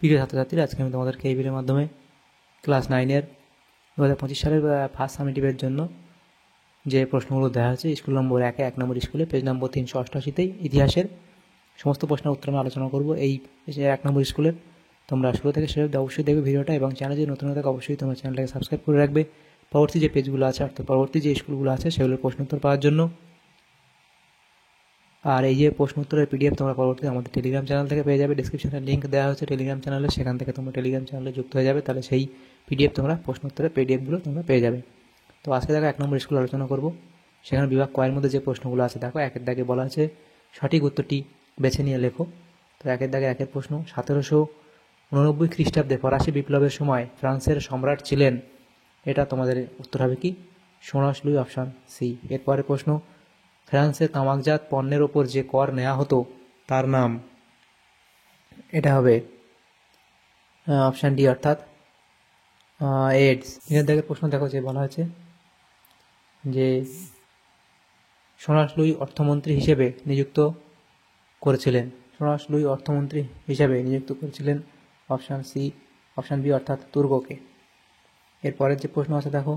প্রিয় ছাত্রছাত্রীরা, আজকে আমি তোমাদেরকে এই ভিডিওর মাধ্যমে ক্লাস 9-এর 2025 সালের ফার্স্ট সামেটিভের জন্য যে প্রশ্নগুলো দেওয়া হয়েছে স্কুল নম্বর 1 নম্বর স্কুলে পেজ নম্বর 388-তেই ইতিহাসের সমস্ত প্রশ্নের উত্তর আমি আলোচনা করব। এই 1 নম্বর স্কুলের তোমরা শুরু থেকে শেষ অবধি অবশ্যই দেখবে ভিডিওটা, এবং চ্যানেলে যদি নতুন হয়ে থাকে অবশ্যই তোমার চ্যানেলটাকে সাবস্ক্রাইব করে রাখবে পরবর্তী যে পেজগুলো আছে অর্থাৎ পরবর্তী যে স্কুলগুলো আছে সেগুলোর প্রশ্ন উত্তর পাওয়ার জন্য। আর এই যে প্রশ্ন উত্তরের পিডিএফ তোমরা পরবর্তীতে আমাদের টেলিগ্রাম চ্যানেল থেকে পেয়ে যাবে। ডিসক্রিপশনে লিঙ্ক দেওয়া হচ্ছে টেলিগ্রাম চ্যানেলে, সেখান থেকে তোমরা টেলিগ্রাম চ্যানেলে যুক্ত হয়ে যাবে, তাহলে সেই পিডিএফ তোমরা প্রশ্ন উত্তরের পিডিএফগুলো তোমরা পেয়ে যাবে। তো আজকে দেখো 1 নম্বর স্কুল আলোচনা করব। সেখানে বিভাগ কয়ের মধ্যে যে প্রশ্নগুলো আছে দেখো, একের দাগে বলা আছে সঠিক উত্তরটি বেছে নিয়ে লেখো। তো একের দাগে একের প্রশ্ন, 1789 খ্রিস্টাব্দে ফরাসি বিপ্লবের সময় ফ্রান্সের সম্রাট ছিলেন। এটা তোমাদের উত্তর হবে কি? সোনাস লুই, অপশান সি। এরপরে প্রশ্ন, ফ্রান্সে তামাকজাত পণ্যের ওপর যে কর নেওয়া হতো তার নাম। এটা হবে অপশান ডি অর্থাৎ এডস। তিনের দাগের প্রশ্ন দেখো, যে বলা হয়েছে যে সোনাস লুই অর্থমন্ত্রী হিসেবে নিযুক্ত করেছিলেন। সোনাস লুই অর্থমন্ত্রী হিসেবে নিযুক্ত করেছিলেন অপশান সি, অপশান বি অর্থাৎ তুর্গকে। এরপরের যে প্রশ্ন আছে দেখো,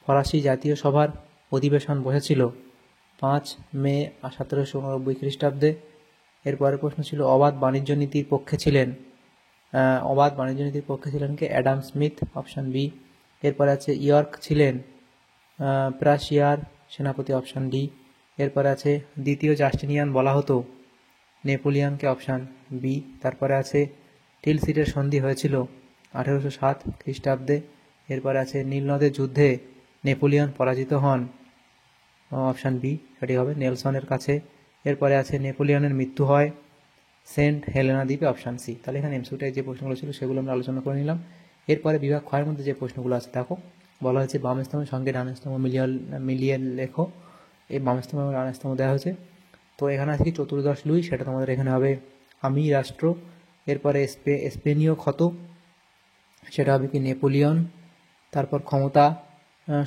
ফরাসি জাতীয় সভার অধিবেশন বসেছিল 5 মে 1789 খ্রিস্টাব্দে। এরপরের প্রশ্ন ছিল অবাধ বাণিজ্য নীতির পক্ষে ছিলেন কে? Adam Smith, option B. এরপরে আছে ইয়র্ক ছিলেন প্রাশিয়ার সেনাপতি, অপশান ডি। এরপরে আছে দ্বিতীয় জাস্টিনিয়ান বলা হতো নেপোলিয়নকে, অপশান বি। তারপরে আছে টিলসিটের সন্ধি হয়েছিল 1807 খ্রিস্টাব্দে। এরপরে আছে নীলনদের যুদ্ধে নেপোলিয়ন পরাজিত হন, অপশান বি সঠিক হবে, নেলসনের কাছে। এরপরে আছে নেপোলিয়নের মৃত্যু হয় সেন্ট হেলেনা দ্বীপে, অপশান সি। তাহলে এখানে এমসিকিউটায় যে প্রশ্নগুলো ছিল সেগুলো আমরা আলোচনা করে নিলাম। এরপরে বিভাগ ক্ষয়ের মধ্যে যে প্রশ্নগুলো আছে দেখো, বলা হয়েছে বাম স্তম্ভের সঙ্গে ডান স্তম্ভ মিলিয়ে লেখো। এই বাম স্তম্ভ এবং ডান স্তম্ভ দেওয়া হয়েছে। তো এখানে আছে কি চতুর্দশ লুই, সেটা তোমাদের এখানে হবে আমি রাষ্ট্র। এরপরে স্পেনীয় ক্ষত, সেটা হবে কি নেপোলিয়ন। তারপর ক্ষমতা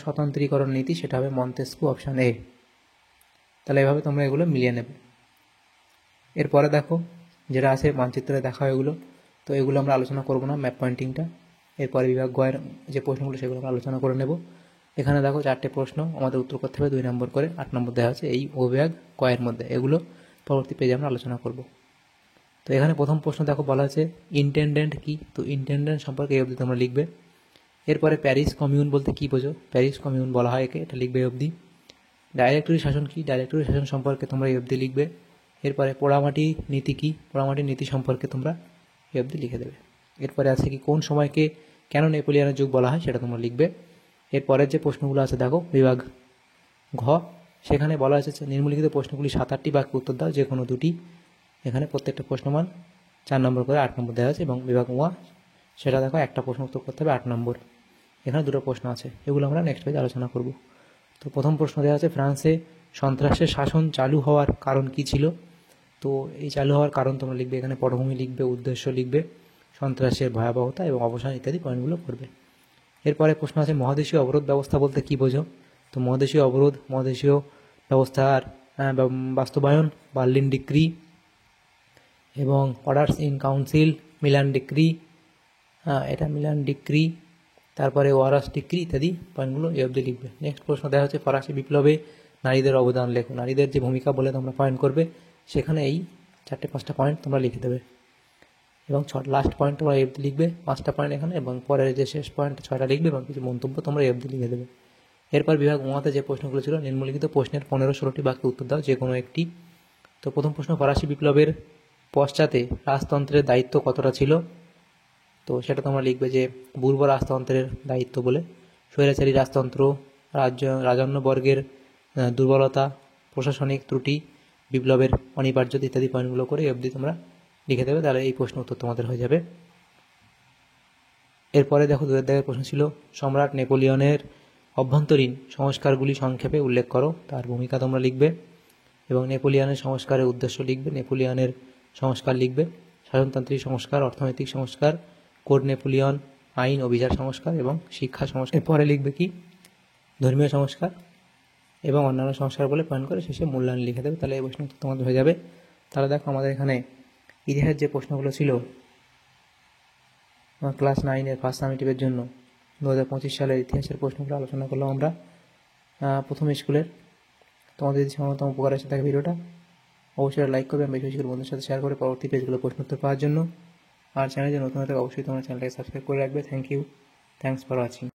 স্বতন্ত্রীকরণ নীতি, সেটা হবে মন্তেস্কু, অপশান এ। তাহলে এভাবে তোমরা এগুলো মিলিয়ে নেবে। এরপরে দেখো যেটা আছে মানচিত্রে দেখা এগুলো, তো এগুলো আমরা আলোচনা করব না, ম্যাপ পয়েন্টিংটা। এরপরে বিভাগ গয়ের যে প্রশ্নগুলো সেগুলো আমরা আলোচনা করে নেব। এখানে দেখো 4টে প্রশ্ন আমাদের উত্তর করতে হবে 2 নম্বর করে, 8 নম্বর দেওয়া আছে এই বিভাগ গয়ের মধ্যে। এগুলো পরবর্তী পেজে আমরা আলোচনা করব। তো এখানে প্রথম প্রশ্ন দেখো, বলা আছে ইন্টেন্ডেন্ট কি? তো ইন্টেন্ডেন্ট সম্পর্কে এই অবধি তোমরা লিখবে। এরপরে প্যারিস কমিউন বলতে কী বোঝো? প্যারিস কমিউন বলা হয় একে, এটা লিখবে এই অবধি। ডাইরেক্টরি শাসন কি? ডাইরেক্টরি শাসন সম্পর্কে তোমরা এই অবধি লিখবে। এরপরে পোড়ামাটি নীতি কি? পোড়ামাটির নীতি সম্পর্কে তোমরা এই অবধি লিখে দেবে। এরপরে আছে কি কোন সময়কে কেন নেপোলিয়নের যুগ বলা হয়, সেটা তোমরা লিখবে। এরপরের যে প্রশ্নগুলো আছে দেখো বিভাগ ঘ, সেখানে বলা হয়েছে নিম্নলিখিত প্রশ্নগুলি 7-8টি বাক্যে উত্তর দাও, যে কোনো দুটি। এখানে প্রত্যেকটা প্রশ্নমান 4 নম্বর করে 8 নম্বর দেওয়া আছে। এবং বিভাগ ওয়া, সেটা দেখো একটা প্রশ্ন উত্তর করতে হবে 8 নম্বর। এখানে 2টো প্রশ্ন আছে, এগুলো আমরা নেক্সট পেজে আলোচনা করব। তো প্রথম প্রশ্ন দেওয়া আছে ফ্রান্সে সন্ত্রাসের শাসন চালু হওয়ার কারণ কি ছিল? তো এই চালু হওয়ার কারণ তোমরা লিখবে, এখানে পটভূমি লিখবে, উদ্দেশ্য লিখবে, সন্ত্রাসের ভয়াবহতা এবং অবসান ইত্যাদি পয়েন্টগুলো করবে। এরপরে প্রশ্ন আছে মহাদেশীয় অবরোধ ব্যবস্থা বলতে কী বোঝো? তো মহাদেশীয় অবরোধ, মহাদেশীয় ব্যবস্থার বাস্তবায়ন, বার্লিন ডিক্রি এবং orders in council, Milan decree, এটা মিলান ডিক্রি, তারপরে ওয়ারাস ডিক্রি ইত্যাদি পয়েন্টগুলো এই অবধি লিখবে। নেক্সট প্রশ্ন দেওয়া হচ্ছে ফরাসি বিপ্লবে নারীদের অবদান লেখো। নারীদের যে ভূমিকা বলে তোমরা পয়েন্ট করবে, সেখানে এই 4-5টা পয়েন্ট তোমরা লিখে দেবে। এবং লাস্ট পয়েন্ট তোমরা এই অবধি লিখবে, 5টা পয়েন্ট এখানে, এবং পরের যে শেষ পয়েন্ট 6টা লিখবে এবং কিছু মন্তব্য তোমরা এই অবধি লিখে দেবে। এরপর বিভাগ ওয়াতে যে প্রশ্নগুলো ছিল, নিম্নলিখিত প্রশ্নের 15-16টি বাক্যে উত্তর দাও, যে কোনো একটি। তো প্রথম প্রশ্ন, ফরাসি বিপ্লবের পশ্চাতে রাজতন্ত্রের দায়িত্ব কতটা ছিল? তো সেটা তোমরা লিখবে যে পূর্ব রাজতন্ত্রের দায়িত্ব বলে, স্বৈরাচারী রাজতন্ত্র, রাজন্যবর্গের দুর্বলতা, প্রশাসনিক ত্রুটি, বিপ্লবের অনিবার্যতা ইত্যাদি পয়েন্টগুলো করে অবধি তোমরা লিখে দেবে, তাহলে এই প্রশ্ন উত্তর তোমাদের হয়ে যাবে। এরপরে দেখো 2 দাগের প্রশ্ন ছিল সম্রাট নেপোলিয়নের অভ্যন্তরীণ সংস্কারগুলি সংক্ষেপে উল্লেখ করো। তার ভূমিকা তোমরা লিখবে এবং নেপোলিয়নের সংস্কারের উদ্দেশ্য লিখবে, নেপোলিয়নের সংস্কার লিখবে, শাসনতান্ত্রিক সংস্কার, অর্থনৈতিক সংস্কার, কোড নেপোলিয়ন, আইন ও বিচার সংস্কার এবং শিক্ষা সংস্কার। এরপরে লিখবে কি ধর্মীয় সংস্কার এবং অন্যান্য সংস্কার বলে পয়েন্ট করে শেষে মূল্যায়ন লিখে দেবে, তাহলে এই প্রশ্ন তোমাদের হয়ে যাবে। তাহলে দেখো আমাদের এখানে ইতিহাসের যে প্রশ্নগুলো ছিল ক্লাস 9-এর ফার্স্ট সামেটিভের জন্য 2025 সালের ইতিহাসের প্রশ্নগুলো আলোচনা করলাম আমরা প্রথম স্কুলের। তোমাদের যদি সামান্যতম উপকার এসে থাকে ভিডিওটা অবশ্যই লাইক করবে, বেশি বেশি করে বন্ধুদের সাথে শেয়ার করে পরবর্তী পেজগুলো প্রশ্নোত্তর পাওয়ার জন্য। আর চ্যানেলে নতুন হয়ে থাকে অবশ্যই তোমার চ্যানেলটাকে সাবস্ক্রাইব করে রাখবে। Thank you, thanks for watching.